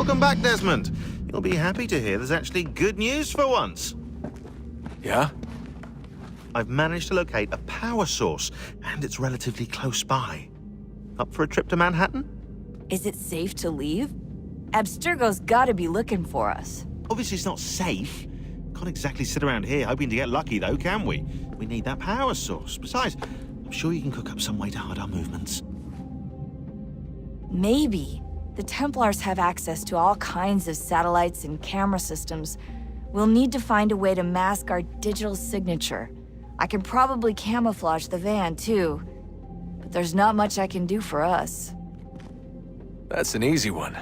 Welcome back, Desmond. You'll be happy to hear there's actually good news for once. Yeah? I've managed to locate a power source, and it's relatively close by. Up for a trip to Manhattan? Is it safe to leave? Abstergo's gotta be looking for us. Obviously it's not safe. Can't exactly sit around here hoping to get lucky, though, can we? We need that power source. Besides, I'm sure you can cook up some way to hide our movements. Maybe. The Templars have access to all kinds of satellites and camera systems. We'll need to find a way to mask our digital signature. I can probably camouflage the van, too. But there's not much I can do for us. That's an easy one.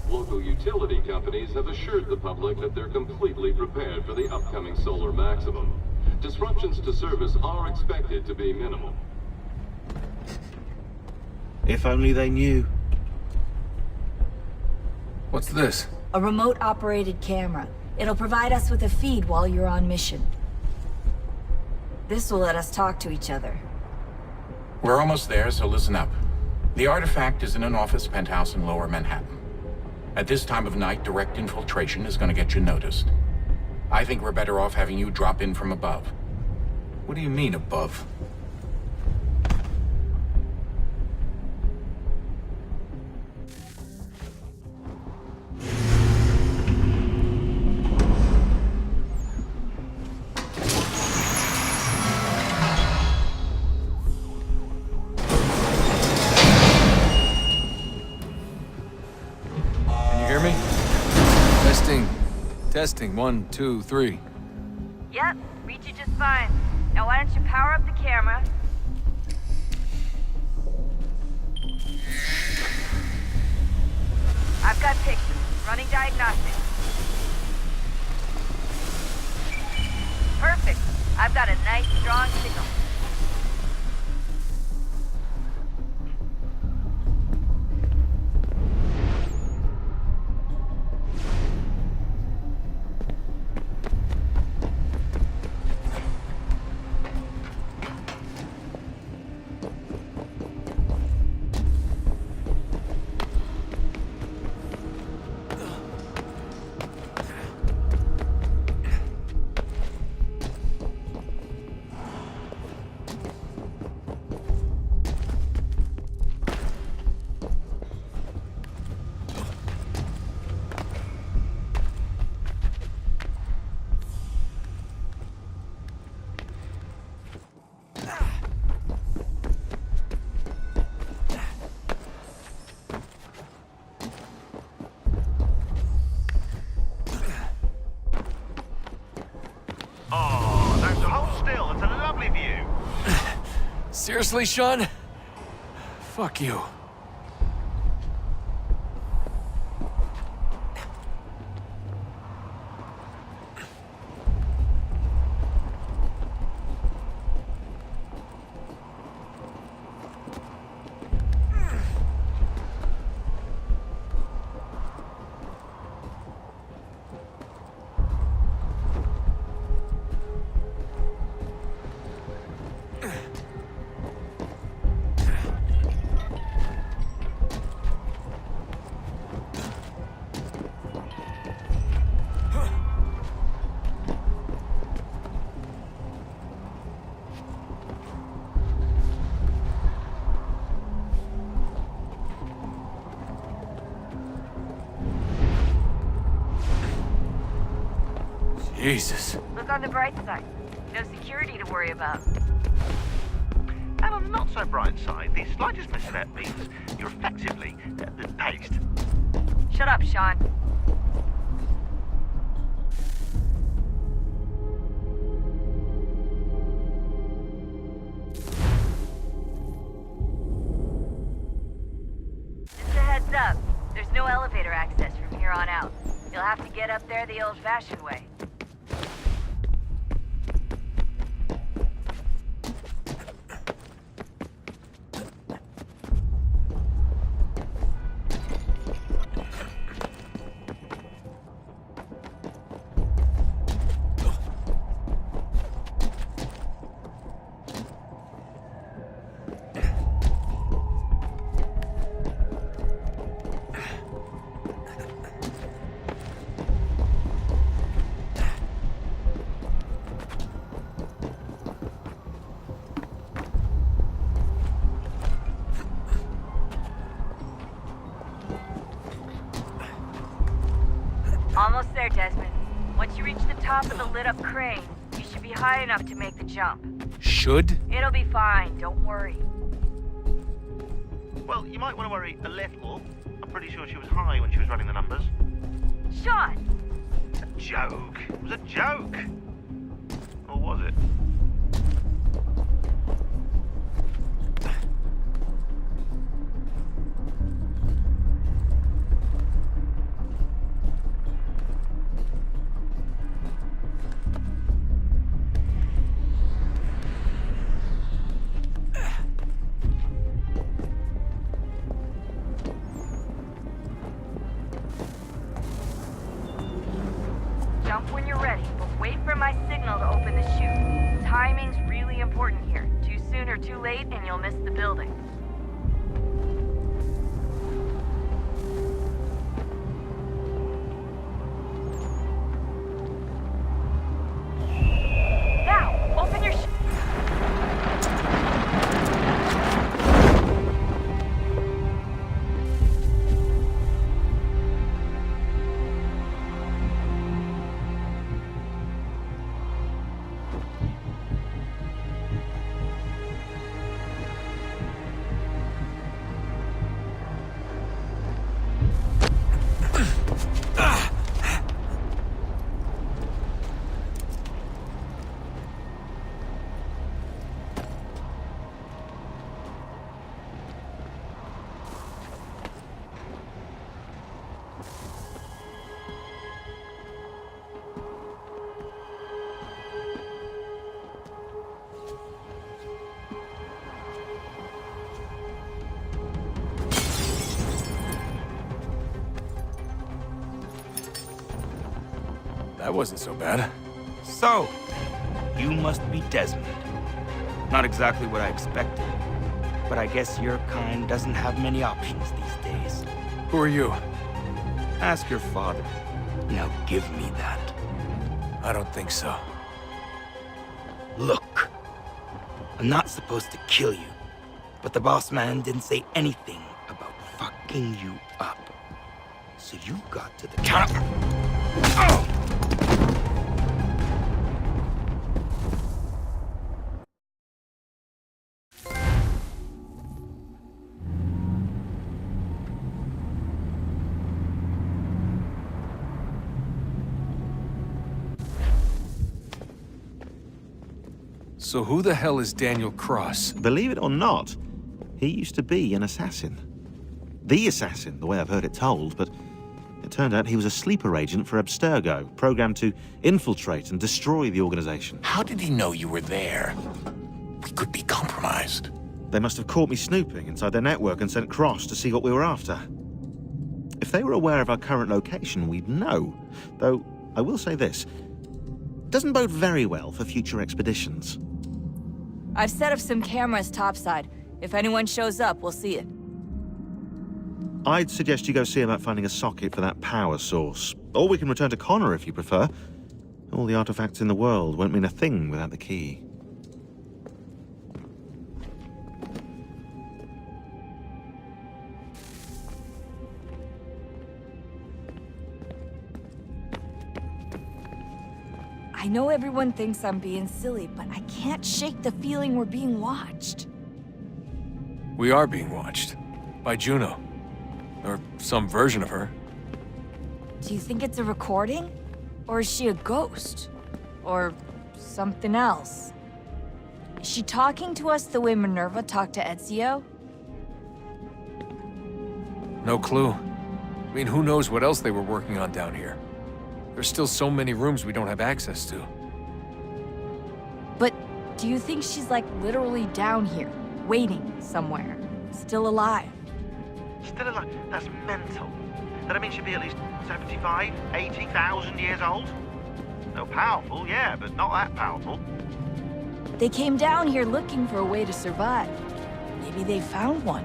Local utility companies have assured the public that they're completely prepared for the upcoming solar maximum. Disruptions to service are expected to be minimal. If only they knew. What's this? A remote-operated camera. It'll provide us with a feed while you're on mission. This will let us talk to each other. We're almost there, so listen up. The artifact is in an office penthouse in Lower Manhattan. At this time of night, direct infiltration is going to get you noticed. I think we're better off having you drop in from above. What do you mean, above? Testing, 1, 2, 3. Yep, reach you just fine. Now why don't you power up the camera? I've got pictures. Running diagnostics. Perfect. I've got a nice, strong signal. Seriously, Sean? Fuck you. Jesus. Look on the bright side. No security to worry about. And on the not so bright side, the slightest misstep means you're effectively paced. Shut up, Sean. Just a heads up. There's no elevator access from here on out. You'll have to get up there the old-fashioned way. there, Desmond. Once you reach the top of the lit-up crane, you should be high enough to make the jump. Should? It'll be fine, don't worry. Well, you might want to worry a little. I'm pretty sure she was high when she was running the numbers. Sean! A joke. It was a joke. Or was it? Jump when you're ready, but wait for my signal to open the chute. Timing's really important here. Too soon or too late, and you'll miss the building. Now, open your chute. That wasn't so bad. So, you must be Desmond. Not exactly what I expected, but I guess your kind doesn't have many options these days. Who are you? Ask your father. Now give me that. I don't think so. Look, I'm not supposed to kill you, but the boss man didn't say anything about fucking you up. So you got to the counter. Oh! So who the hell is Daniel Cross? Believe it or not, he used to be an assassin. The assassin, the way I've heard it told, but it turned out he was a sleeper agent for Abstergo, programmed to infiltrate and destroy the organization. How did he know you were there? We could be compromised. They must have caught me snooping inside their network and sent Cross to see what we were after. If they were aware of our current location, we'd know. Though, I will say this, it doesn't bode very well for future expeditions. I've set up some cameras topside. If anyone shows up, we'll see it. I'd suggest you go see about finding a socket for that power source. Or we can return to Connor if you prefer. All the artifacts in the world won't mean a thing without the key. I know everyone thinks I'm being silly, but I can't shake the feeling we're being watched. We are being watched. By Juno. Or some version of her. Do you think it's a recording? Or is she a ghost? Or something else? Is she talking to us the way Minerva talked to Ezio? No clue. I mean, who knows what else they were working on down here? There's still so many rooms we don't have access to. But do you think she's like literally down here, waiting somewhere, still alive? Still alive? That's mental. That means she'd be at least 75, 80,000 years old? No, powerful, yeah, but not that powerful. They came down here looking for a way to survive. Maybe they found one.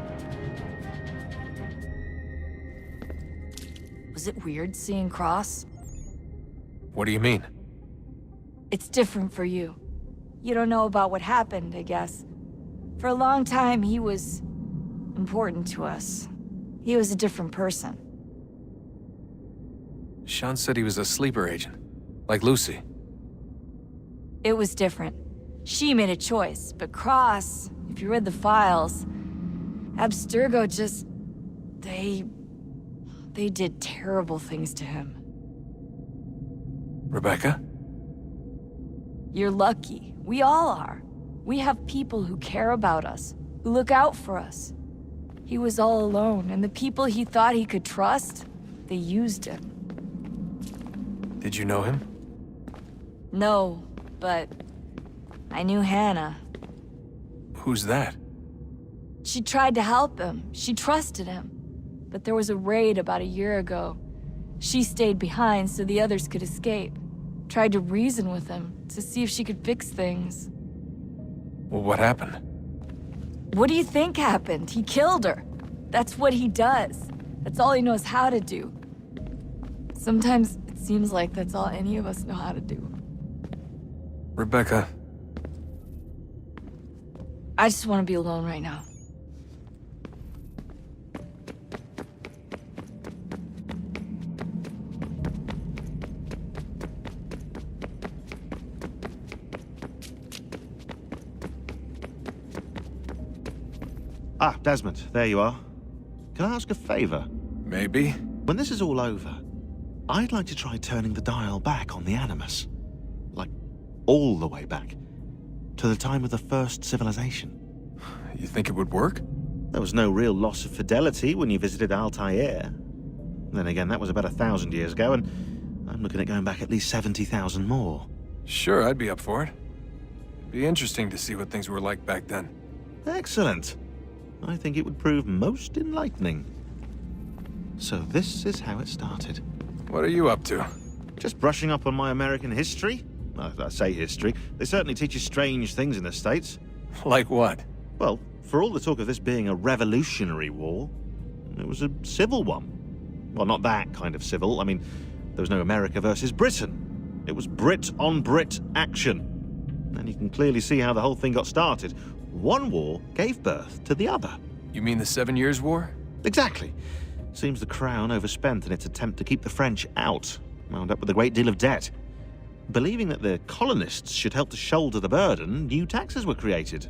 Was it weird seeing Cross? What do you mean? It's different for you. You don't know about what happened, I guess. For a long time, he was important to us. He was a different person. Sean said he was a sleeper agent, like Lucy. It was different. She made a choice, but Cross, if you read the files, Abstergo just... They did terrible things to him. Rebecca? You're lucky. We all are. We have people who care about us, who look out for us. He was all alone, and the people he thought he could trust, they used him. Did you know him? No, but I knew Hannah. Who's that? She tried to help him. She trusted him. But there was a raid about a year ago. She stayed behind so the others could escape. Tried to reason with him to see if she could fix things. Well, what happened? What do you think happened? He killed her. That's what he does. That's all he knows how to do. Sometimes it seems like that's all any of us know how to do. Rebecca. I just want to be alone right now. Ah, Desmond, there you are. Can I ask a favor? Maybe. When this is all over, I'd like to try turning the dial back on the Animus. Like, all the way back. To the time of the first civilization. You think it would work? There was no real loss of fidelity when you visited Altair. Then again, that was about 1,000 years ago, and I'm looking at going back at least 70,000 more. Sure, I'd be up for it. It'd be interesting to see what things were like back then. Excellent. I think it would prove most enlightening. So this is how it started. What are you up to? Just brushing up on my American history. I say history. They certainly teach you strange things in the States. Like what? Well, for all the talk of this being a revolutionary war, it was a civil one. Well, not that kind of civil. I mean, there was no America versus Britain. It was Brit on Brit action. And you can clearly see how the whole thing got started. One war gave birth to the other. You mean the 7 Years' War? Exactly. Seems the Crown overspent in its attempt to keep the French out, wound up with a great deal of debt. Believing that the colonists should help to shoulder the burden, new taxes were created.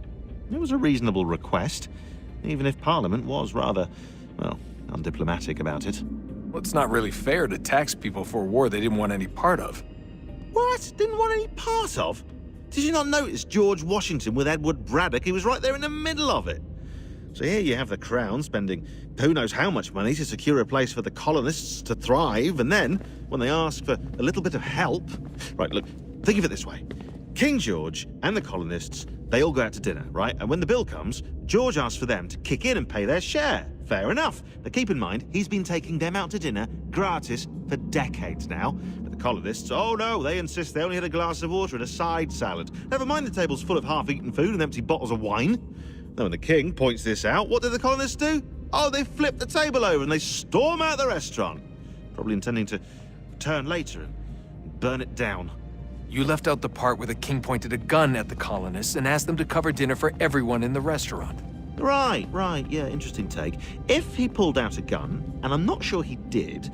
It was a reasonable request, even if Parliament was rather, well, undiplomatic about it. Well, it's not really fair to tax people for a war they didn't want any part of. What? Didn't want any part of? Did you not notice George Washington with Edward Braddock? He was right there in the middle of it. So here you have the Crown spending who knows how much money to secure a place for the colonists to thrive, and then, when they ask for a little bit of help... Right, look, think of it this way. King George and the colonists, they all go out to dinner, right? And when the bill comes, George asks for them to kick in and pay their share. Fair enough. But keep in mind, he's been taking them out to dinner gratis for decades now. But the colonists, oh no, they insist they only had a glass of water and a side salad. Never mind the table's full of half-eaten food and empty bottles of wine. Then when the king points this out, what do the colonists do? Oh, they flip the table over and they storm out the restaurant. Probably intending to return later and burn it down. You left out the part where the king pointed a gun at the colonists and asked them to cover dinner for everyone in the restaurant. Right, yeah, interesting take. If he pulled out a gun, and I'm not sure he did,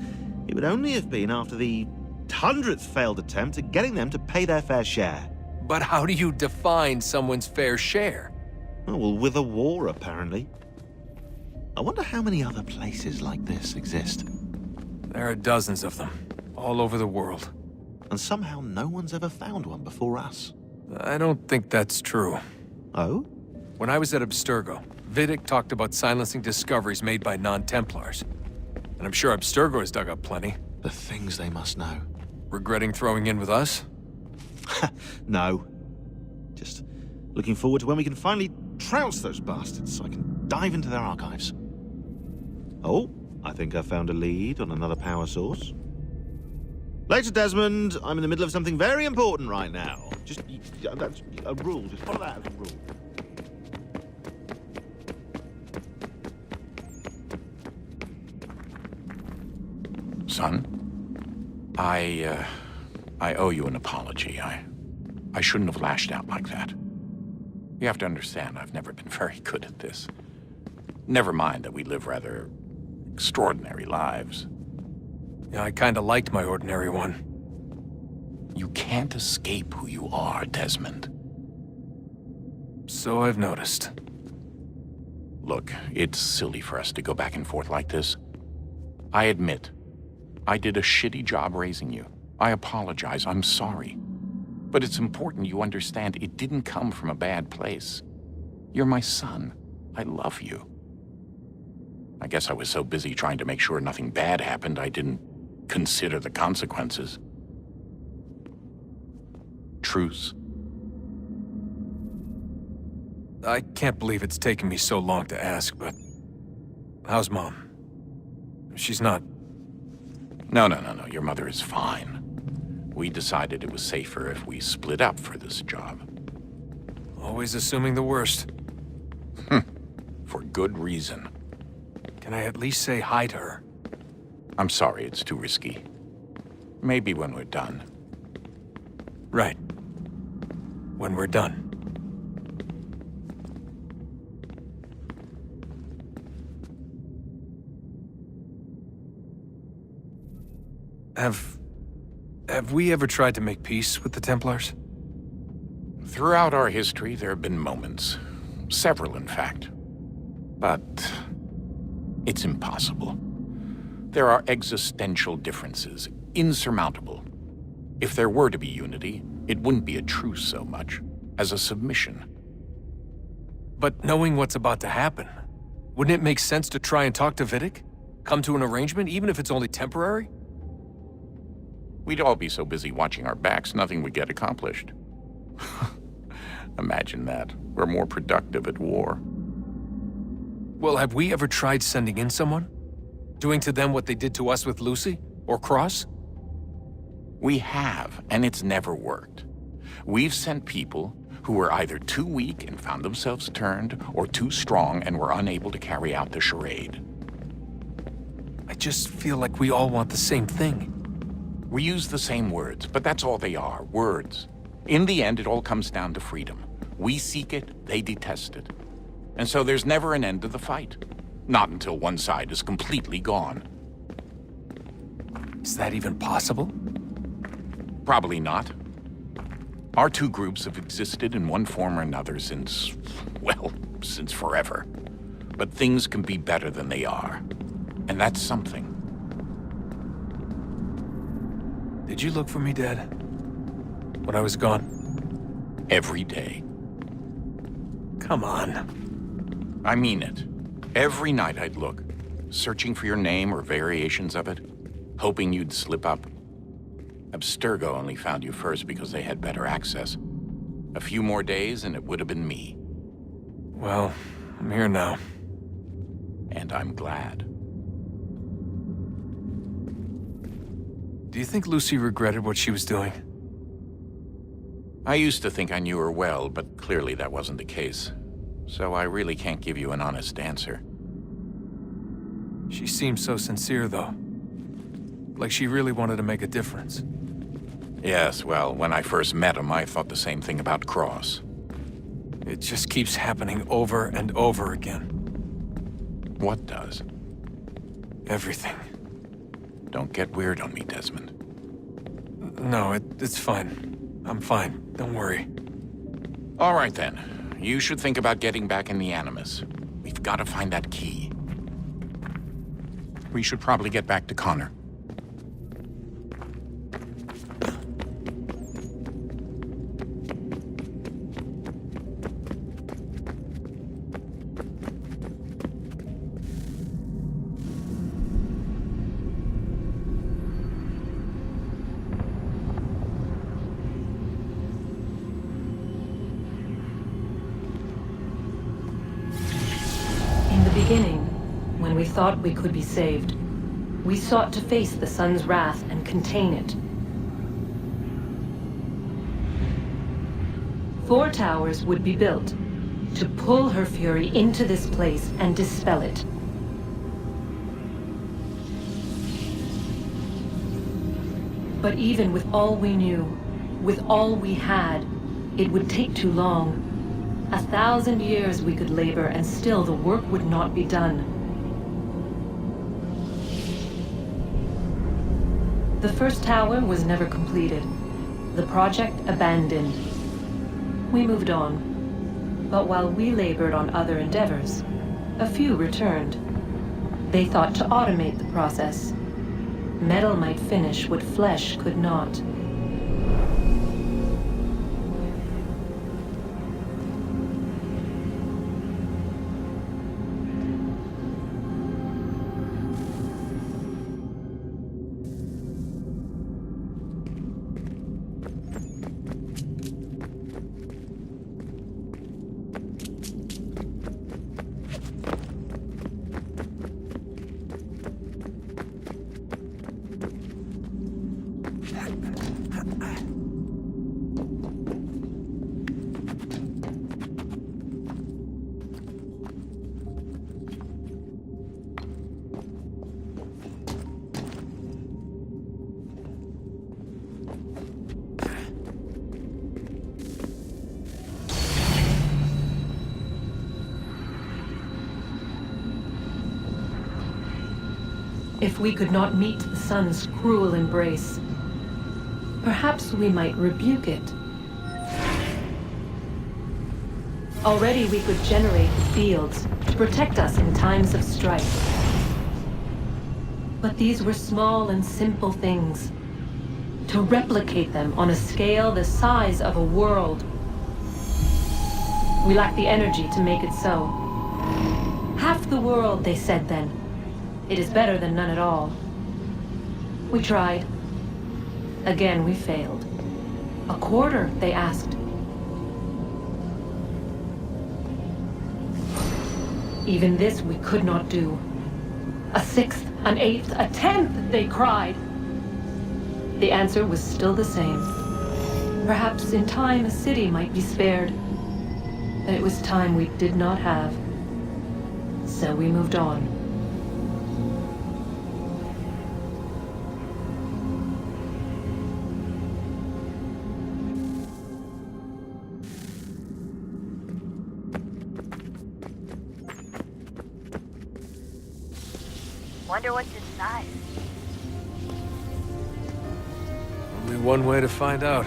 it would only have been after the 100th failed attempt at getting them to pay their fair share. But how do you define someone's fair share? Oh, well, with a war, apparently. I wonder how many other places like this exist. There are dozens of them, all over the world. And somehow no one's ever found one before us. I don't think that's true. Oh? When I was at Abstergo, Vidic talked about silencing discoveries made by non-Templars. And I'm sure Abstergo has dug up plenty. The things they must know. Regretting throwing in with us? No. Just looking forward to when we can finally trounce those bastards so I can dive into their archives. Oh, I think I found a lead on another power source. Later, Desmond. I'm in the middle of something very important right now. Just, that's a rule. Just follow that as a rule. Son, I owe you an apology. I shouldn't have lashed out like that. You have to understand, I've never been very good at this. Never mind that we live rather extraordinary lives. Yeah, I kinda liked my ordinary one. You can't escape who you are, Desmond. So I've noticed. Look, it's silly for us to go back and forth like this. I admit, I did a shitty job raising you. I apologize, I'm sorry. But it's important you understand it didn't come from a bad place. You're my son. I love you. I guess I was so busy trying to make sure nothing bad happened, I didn't consider the consequences. Truce. I can't believe it's taken me so long to ask, but... how's Mom? She's not... No. Your mother is fine. We decided it was safer if we split up for this job. Always assuming the worst. For good reason. Can I at least say hi to her? I'm sorry, it's too risky. Maybe when we're done. Right. When we're done. Have we ever tried to make peace with the Templars? Throughout our history, there have been moments. Several, in fact. But it's impossible. There are existential differences, insurmountable. If there were to be unity, it wouldn't be a truce so much as a submission. But knowing what's about to happen, wouldn't it make sense to try and talk to Vidic? Come to an arrangement, even if it's only temporary? We'd all be so busy watching our backs, nothing would get accomplished. Imagine that. We're more productive at war. Well, have we ever tried sending in someone? Doing to them what they did to us with Lucy? Or Cross? We have, and it's never worked. We've sent people who were either too weak and found themselves turned, or too strong and were unable to carry out the charade. I just feel like we all want the same thing. We use the same words, but that's all they are, words. In the end, it all comes down to freedom. We seek it, they detest it. And so there's never an end to the fight. Not until one side is completely gone. Is that even possible? Probably not. Our two groups have existed in one form or another since, well, since forever. But things can be better than they are. And that's something. Did you look for me, Dad? When I was gone? Every day. Come on. I mean it. Every night I'd look, searching for your name or variations of it, hoping you'd slip up. Abstergo only found you first because they had better access. A few more days and it would have been me. Well, I'm here now. And I'm glad. Do you think Lucy regretted what she was doing? I used to think I knew her well, but clearly that wasn't the case. So I really can't give you an honest answer. She seemed so sincere, though. Like she really wanted to make a difference. Yes, well, when I first met him, I thought the same thing about Cross. It just keeps happening over and over again. What does? Everything. Don't get weird on me, Desmond. No, it's fine. I'm fine. Don't worry. All right, then. You should think about getting back in the Animus. We've got to find that key. We should probably get back to Connor. In the beginning, when we thought we could be saved, we sought to face the sun's wrath and contain it. 4 towers would be built to pull her fury into this place and dispel it. But even with all we knew, with all we had, it would take too long. 1,000 years we could labor and still the work would not be done. The first tower was never completed. The project abandoned. We moved on. But while we labored on other endeavors, a few returned. They thought to automate the process. Metal might finish what flesh could not. If we could not meet the sun's cruel embrace, perhaps we might rebuke it. Already we could generate the fields to protect us in times of strife. But these were small and simple things. To replicate them on a scale the size of a world, we lack the energy to make it so. Half the world, they said then. It is better than none at all. We tried. Again, we failed. A quarter, they asked. Even this we could not do. A sixth, an eighth, a tenth, they cried. The answer was still the same. Perhaps in time a city might be spared. But it was time we did not have. So we moved on. Wonder what's inside. Only one way to find out.